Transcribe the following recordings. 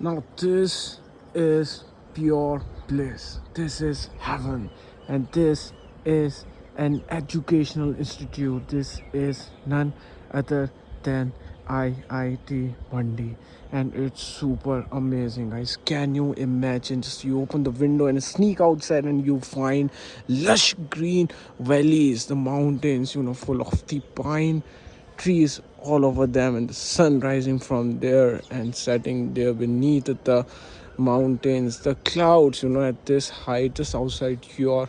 Now, this is pure bliss. This is heaven. And this is an educational institute. This is none other than IIT Mandi. And it's super amazing, guys. Can you imagine? Just you open the window and sneak outside, and you find lush green valleys, the mountains, full of the pine trees all over them, and the sun rising from there and setting there beneath the mountains, the clouds, at this height, just outside your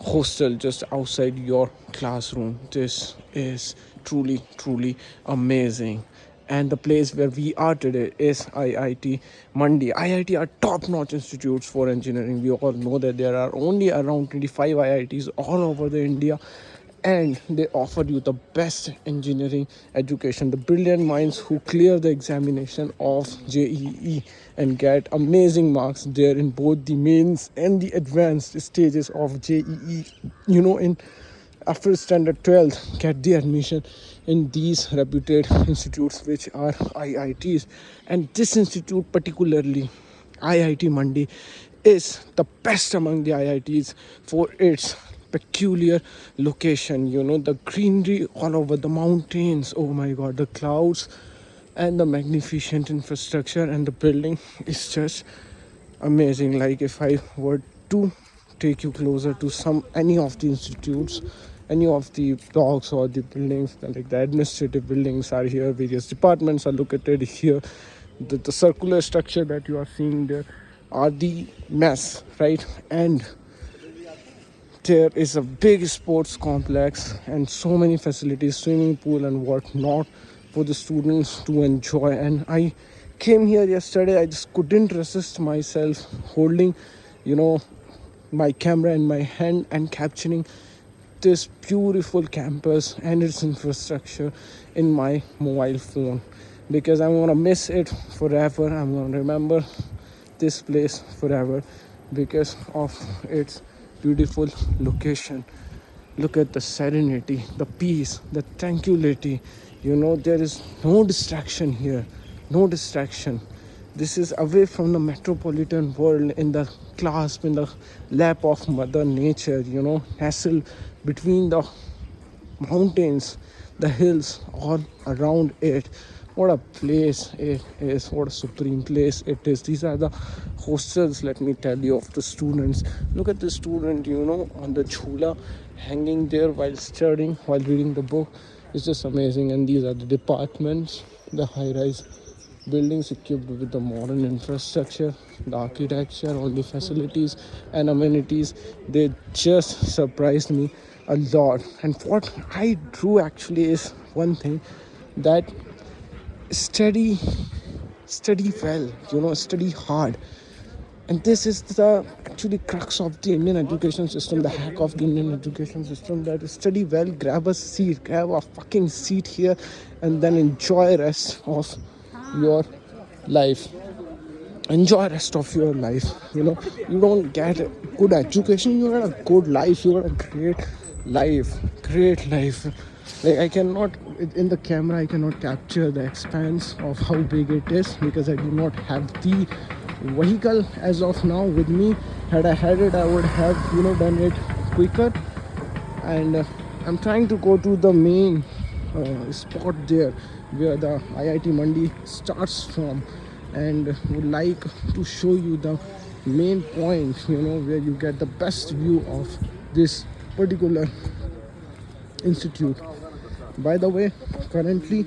hostel, just outside your classroom. This is truly amazing. And the place where we are today is IIT Mandi. IIT are top-notch institutes for engineering. We all know that there are only around 25 IITs all over the India, and they offer you the best engineering education. The brilliant minds who clear the examination of JEE and get amazing marks there in both the mains and the advanced stages of JEE, in after standard 12th, get the admission in these reputed institutes, which are IITs. And this institute particularly, IIT Mandi, is the best among the IITs for its peculiar location. The greenery all over, the mountains, oh my god, the clouds, and the magnificent infrastructure, and the building is just amazing. Like, if I were to take you closer to any of the institutes, any of the blocks or the buildings, like the administrative buildings are here, various departments are located here. The circular structure that you are seeing there are the mess, right? And there is a big sports complex and so many facilities, swimming pool and whatnot, for the students to enjoy. And I came here yesterday, I just couldn't resist myself holding, my camera in my hand and capturing this beautiful campus and its infrastructure in my mobile phone, because I'm gonna miss it forever. I'm gonna remember this place forever because of its beautiful location. Look at the serenity, the peace, the tranquility. There is no distraction here, no distraction. This is away from the metropolitan world, in the clasp, in the lap of Mother Nature, nestled between the mountains, the hills all around it. What a place it is, what a supreme place it is. These are the hostels, let me tell you, of the students. Look at the student, on the chula, hanging there while studying, while reading the book. It's just amazing. And these are the departments, the high-rise buildings equipped with the modern infrastructure, the architecture, all the facilities and amenities. They just surprised me a lot. And what I drew actually is one thing, that study well, study hard. And this is the actually crux of the Indian education system, the hack of the Indian education system, that is study well, grab a fucking seat here, and then enjoy rest of your life. Enjoy rest of your life. You don't get a good education, you get a good life, you get a great life. Like, I cannot, in the camera I cannot capture the expanse of how big it is, because I do not have the vehicle as of now with me. Had I had it, I would have done it quicker. And I'm trying to go to the main spot there where the IIT Mandi starts from, and would like to show you the main point, where you get the best view of this particular institute. By the way, currently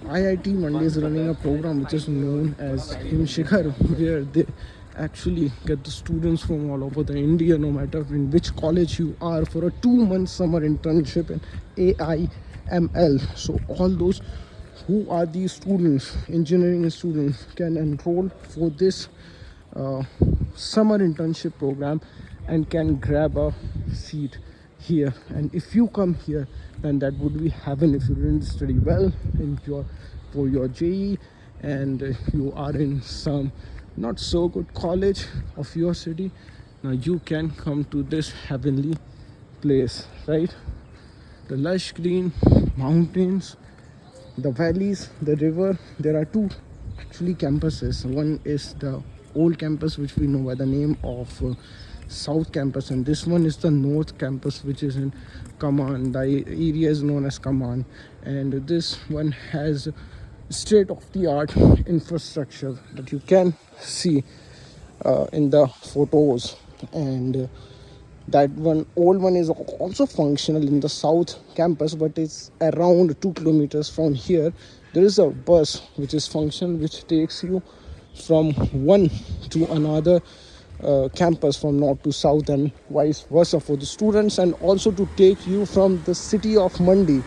IIT Mandi is running a program which is known as Himshikhar, where they actually get the students from all over the India, no matter in which college you are, for a 2-month summer internship in AIML. So all those who are these students, engineering students, can enroll for this summer internship program and can grab a seat here. And if you come here, then that would be heaven. If you didn't study well for your JE, and you are in some not so good college of your city, now you can come to this heavenly place, right? The lush green mountains, the valleys, the river. There are two actually campuses. One is the old campus, which we know by the name of South Campus, and this one is the North Campus, which is in Kaman. The area is known as Kaman, and this one has state of the art infrastructure that you can see in the photos. And that one old one is also functional in the South Campus, but it's around 2 kilometers from here. There is a bus which is functional, which takes you from one to another campus, from north to south and vice versa for the students, and also to take you from the city of Mandi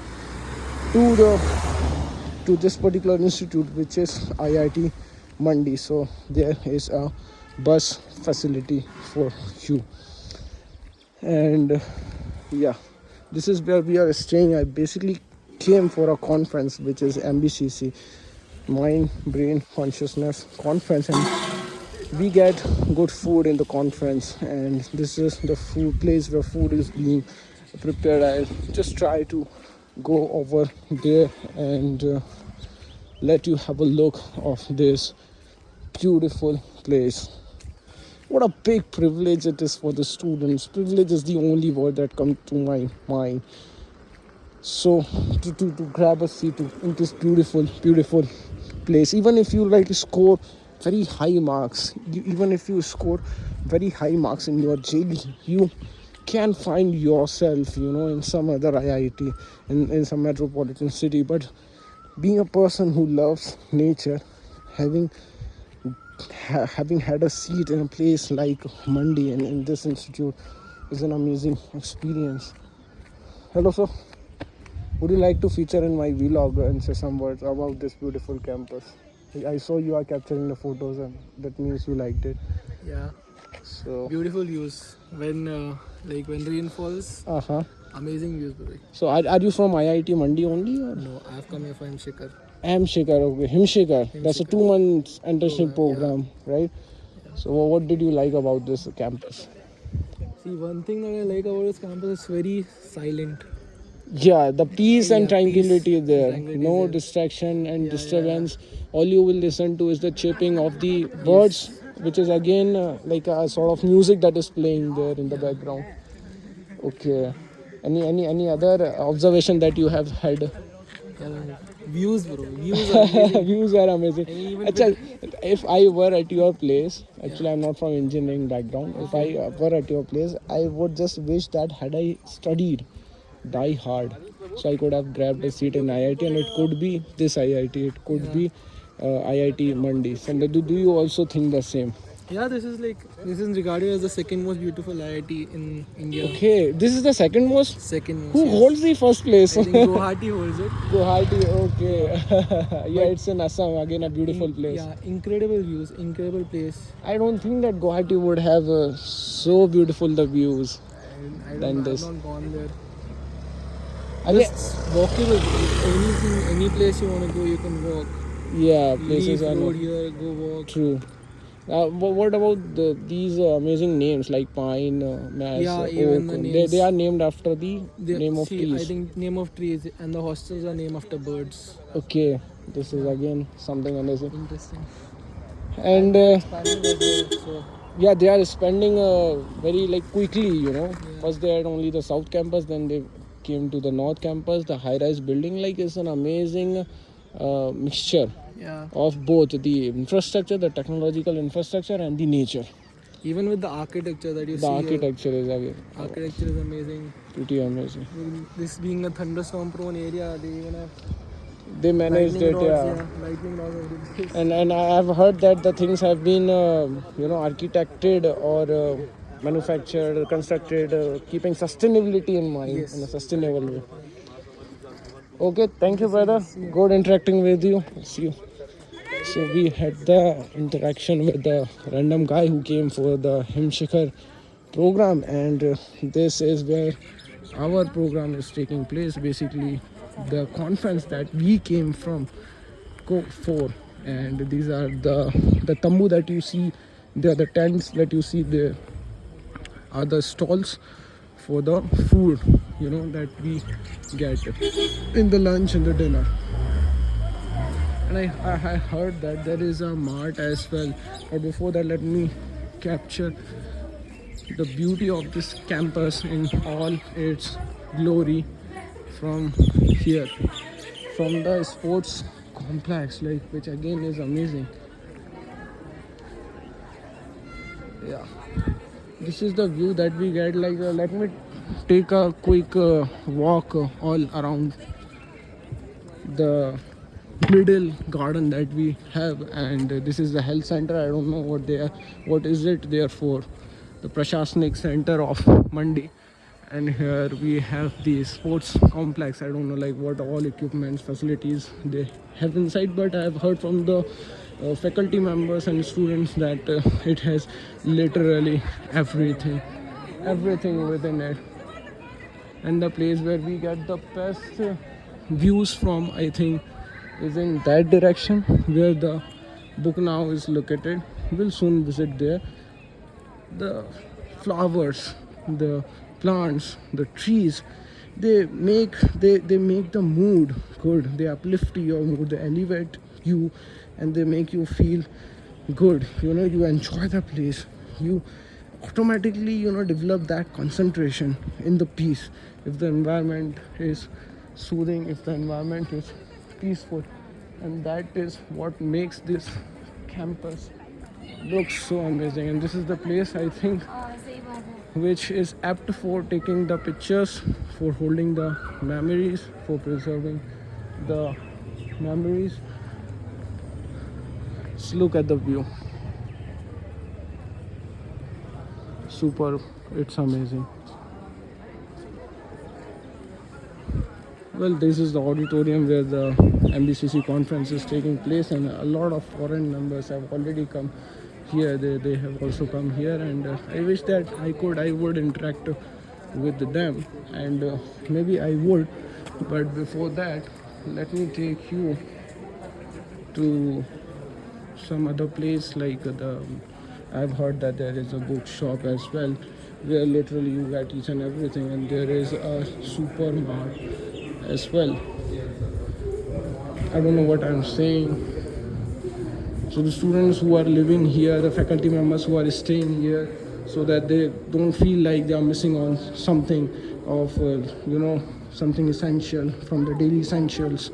to this particular institute, which is IIT Mandi. So there is a bus facility for you. And yeah, this is where we are staying. I basically came for a conference, which is MBCC, Mind Brain Consciousness Conference, and we get good food in the conference, and this is the food place where food is being prepared. I'll just try to go over there and let you have a look of this beautiful place. What a big privilege it is for the students. Privilege is the only word that comes to my mind. So to grab a seat in this beautiful place, even if you like score very high marks, even if you score very high marks in your JEE, you can find yourself, in some other IIT, in some metropolitan city. But being a person who loves nature, having had a seat in a place like Mandi and in this institute is an amazing experience. Hello sir, would you like to feature in my vlog and say some words about this beautiful campus? I saw you are capturing the photos, and that means you liked it. Yeah, So beautiful views when rain falls. Amazing views, bro. So are you from IIT Mandi only? Or? No, I've come here from Shikhar. Shikhar, okay. Himshikar. That's a Himshikar. 2 month internship program, right? Yeah. So what did you like about this campus? See, one thing that I like about this campus is very silent. Yeah, the peace and tranquility is there. Tranquility No is there. distraction and Yeah, disturbance. All you will listen to is the chirping of the birds, which is again like a sort of music that is playing there in the background. Okay. Any other observation that you have had? Yeah, views, bro. Views are amazing. Views are amazing. And even Achha, if I were at your place, actually I'm not from engineering background. If I were at your place, I would just wish that had I studied die hard, so I could have grabbed a seat in IIT, and it could be this IIT, it could be IIT Mandi. So do you also think the same? yeah, this is regarded as the second most beautiful IIT in India. Okay, this is the second most. Second most. Who yes. holds the first place? I think Guwahati holds it. Guwahati, okay. Yeah, it's in Assam, again a beautiful place. Yeah, incredible views, incredible place. I don't think that Guwahati would have so beautiful the views I than don't know, this. I've not gone there. Again, Just walkable. Any place you want to go, you can walk. yeah, places Leave are road not here, go walk. true. What about these amazing names like pine, mass, Yeah, oak? even the names. They are named after the They- name of see, trees. I think name of trees and the hostels are named after birds. Okay, this is again something amazing. Interesting. And Expanding as well, so yeah, they are spending very quickly. Yeah. First they had only the South Campus, then they came to the North Campus. The high-rise building is an amazing mixture yeah. of both the infrastructure, the technological infrastructure, and the nature. Even with the architecture that you The see, architecture is again architecture is amazing. pretty amazing. This being a thunderstorm-prone area, they even have They managed lightning it, rods. yeah. Lightning rods every place. And I have heard that the things have been architected or manufactured, constructed, keeping sustainability in mind, Yes. in a sustainable way. Okay, thank you, brother. Good interacting with you. See you. So we had the interaction with the random guy who came for the Himshikar program, and this is where our program is taking place. Basically, the conference that we came from for, and these are the tambu that you see. They are the tents that you see. There are the stalls for the food, that we get in the lunch and the dinner. And I heard that there is a mart as well. But before that, let me capture the beauty of this campus in all its glory from here, from the sports complex, like, which again is amazing. Yeah, this is the view that we get. Like, let me take a quick walk all around the middle garden that we have, and this is the health center. I don't know what is it there for, the Prashasnik Center of Mandi. And here we have the sports complex. I don't know like what all equipments, facilities they have inside, but I have heard from the faculty members and students that it has literally everything within it. And the place where we get the best views from, I think, is in that direction where the book now is located. We'll soon visit there. The flowers, the plants, the trees, they make the mood good. They uplift your mood, they elevate you, and they make you feel good. You know, you enjoy the place. You automatically, you know, develop that concentration in the peace. If the environment is soothing, if the environment is peaceful, and that is what makes this campus look so amazing. And this is the place, I think, which is apt for taking the pictures, for holding the memories, for preserving the memories. Just look at the view. Super, it's amazing. Well, this is the auditorium where the MBCC conference is taking place, and a lot of foreign members have already come here. They have also come here, and I wish that I would interact with them, and maybe I would. But before that, let me take you to some other place, like I've heard that there is a bookshop as well, where literally you get each and everything, and there is a supermarket as well. I don't know what I'm saying. So the students who are living here, the faculty members who are staying here, so that they don't feel like they are missing on something of something essential from the daily essentials.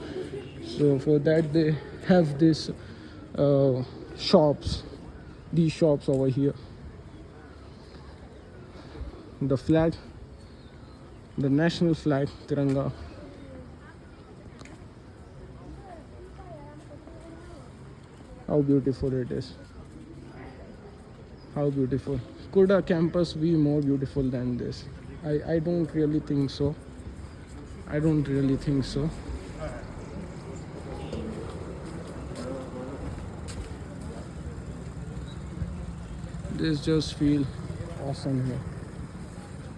So for that they have this these shops over here. The flag, the national flag, Tiranga. How beautiful it is. How beautiful. Could a campus be more beautiful than this? I don't really think so. I don't really think so. This just feel awesome here.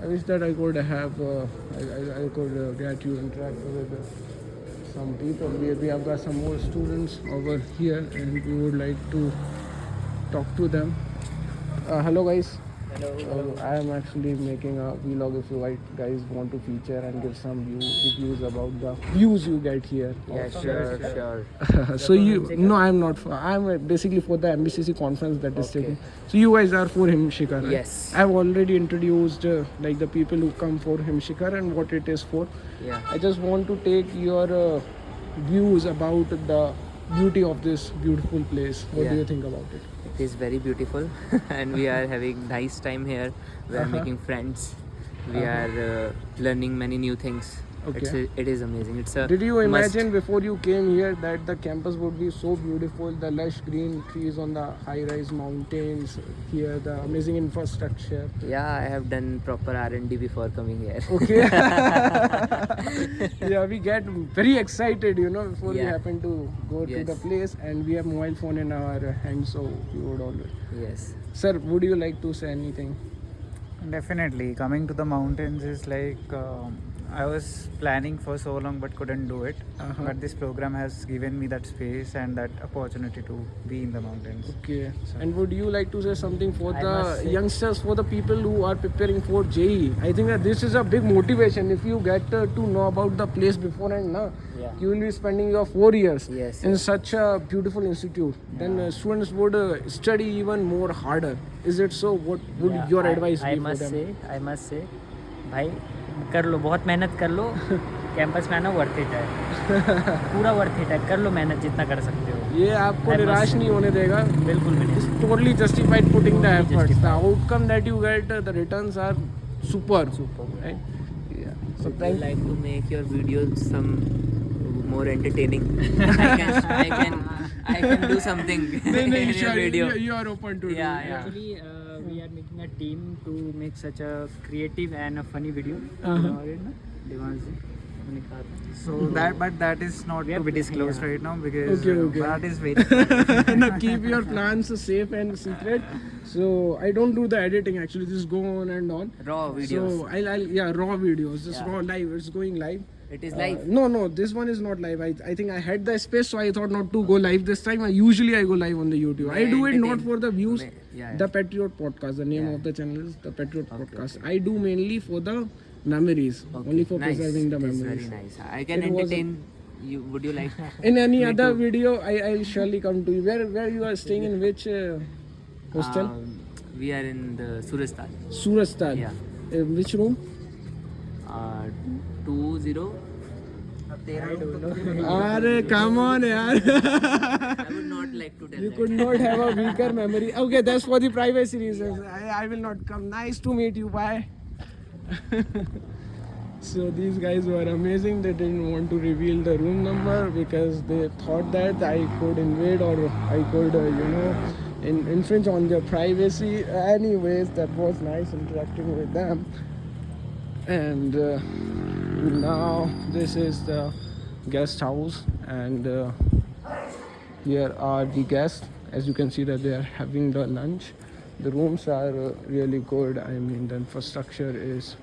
I wish that I could have I could get you interact with some people. We have got some more students over here, and we would like to talk to them. Hello guys. Hello. I am actually making a vlog. If you guys want to feature and give some reviews about the views you get here. Yeah, sure. So I'm not. I'm basically for the MBCC conference that is taking. So you guys are for Himshikar, right? Yes. I've already introduced like the people who come for Himshikar and what it is for. Yeah. I just want to take your views about the beauty of this beautiful place. What do you think about it? It is very beautiful and we are having nice time here. We are making friends. We are learning many new things. Okay. It is amazing. It's a Did you must. imagine before you came here that the campus would be so beautiful, the lush green trees on the high-rise mountains here, the amazing infrastructure? Yeah, I have done proper R&D before coming here. Okay. Yeah, we get very excited, before we Yeah. happen to go to the Yes. place, and we have mobile phone in our hand, so we would always. Yes. Sir, would you like to say anything? Definitely, coming to the mountains is like I was planning for so long but couldn't do it. But this program has given me that space and that opportunity to be in the mountains. Okay. And would you like to say something for I must the say- youngsters, for the people who are preparing for JEE? I think that this is a big motivation. If you get to know about the place beforehand, Yeah. you will be spending your 4 years Yes, in such a beautiful institute. Then students would study even more harder. Is it so? What would Yeah, your advice I be for must them? say, I must say, भाई कर लो, बहुत मेहनत कर लो. Campus में आना worth it है, पूरा worth it है. कर लो मेहनत जितना कर सकते हो. ये आपको I must निराश say. नहीं होने देगा. बिल्कुल भी It's नहीं. totally justified putting the Totally efforts. The justified. outcome that you get, the returns are super. Right? Yeah. So I would thank like to make your videos some more entertaining. I can do something in your video. You are open to Yeah, do. yeah. Actually, we are making a team to make such a creative and a funny video. So that is not We to have be to- disclosed yeah. right now because Okay. that is very Now keep your plans safe and secret. So I don't do the editing actually. Just go on and on. Raw videos. So I'll raw videos. Just Yeah. raw live. It's going live. It is live. No, this one is not live. I think I had the space, so I thought not to go live this time. Usually I go live on the YouTube. I do it not for the views. Yeah, The Patriot Podcast. The name Yeah. of the channel is The Patriot Podcast. I do mainly for the memories. Only for Nice. preserving the It is memories. very nice. I can It was a- entertain you. Would you like? In any Me other too. video, I'll surely come to you. Where you are staying in which hostel? We are in the Surastal. Surastal. Yeah. Which room? 20. Are come on, yaar. I would not like to tell You that. could not have a weaker memory. Okay, that's for the privacy reasons. I will not come. Nice to meet you. Bye. So these guys were amazing. They didn't want to reveal the room number because they thought that I could invade or I could, infringe on their privacy. Anyways, that was nice interacting with them. And now this is the guest house, and here are the guests. As you can see that they are having the lunch. The rooms are really good. I mean, the infrastructure is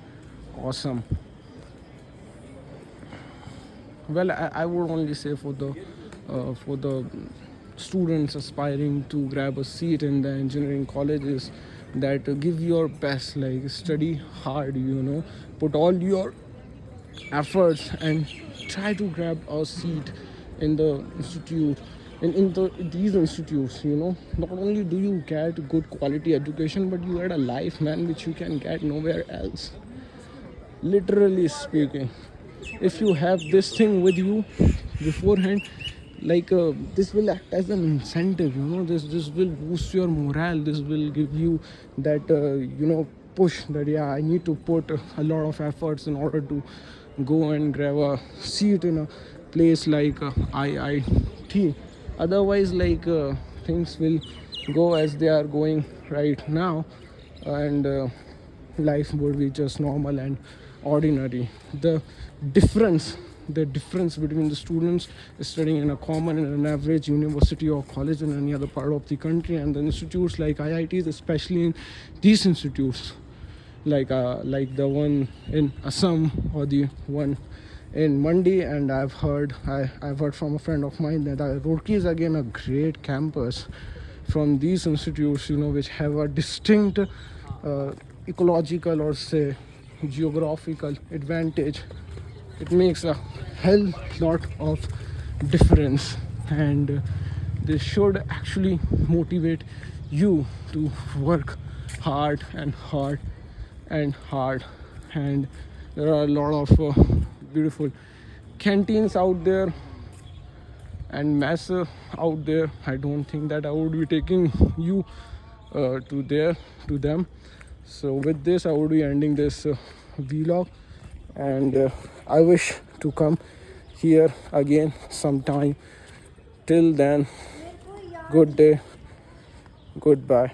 awesome. Well, I would only say for the students aspiring to grab a seat in the engineering colleges, that give your best, like study hard, put all your efforts and try to grab a seat in the institute, in these institutes. Not only do you get good quality education, but you get a life, man, which you can get nowhere else. Literally speaking, if you have this thing with you beforehand, like this will act as an incentive. This will boost your morale. This will give you that push that I need to put a lot of efforts in order to go and grab a seat in a place like IIT. Otherwise, things will go as they are going right now, and life would be just normal and ordinary. The difference between the students studying in a common and an average university or college in any other part of the country and the institutes like IITs, especially in these institutes like the one in Assam or the one in Mandi. And I've heard from a friend of mine that Roorkee is again a great campus from these institutes, which have a distinct ecological or say geographical advantage. It makes a hell lot of difference, and this should actually motivate you to work hard and hard and hard. And there are a lot of beautiful canteens out there and mess out there. I don't think that I would be taking you to them. So with this, I would be ending this vlog, and I wish to come here again sometime. Till then, good day, goodbye.